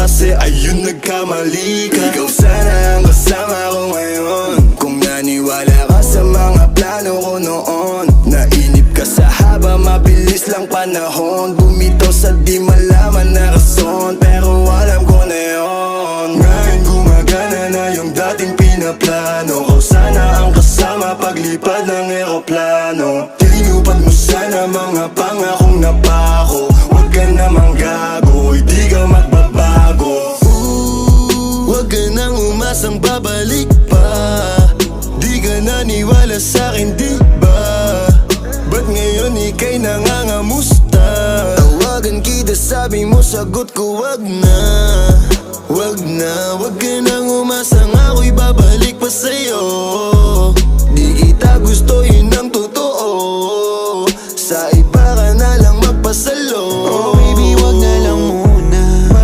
kasi ayun nagkamali ka. Ikaw sana ang kasama ko ngayon. Kung naniwala ka sa mga plano ko noon, nainip ka sa haba, mabilis lang panahon. Bumitaw sa di malaman na rason, pero alam ko na yun. Ngayon gumagana na yung dating pinaplano ko. Sana ang kasama paglipad ng eroplano. Tinupad mo sana mga pangakong napako. Huwag ka namang gago, hindi ka magbabago. Huwag ka nang umasang babalik pa. Di ka naniwala sa'kin, di ba? Ba't ngayon ika'y nangangamusta? Tawagan kita, sabi mo, sagot ko wag na. Wag na, wag ka nang umasang ako'y babalik pa sa'yo. Di kita gusto, yun ang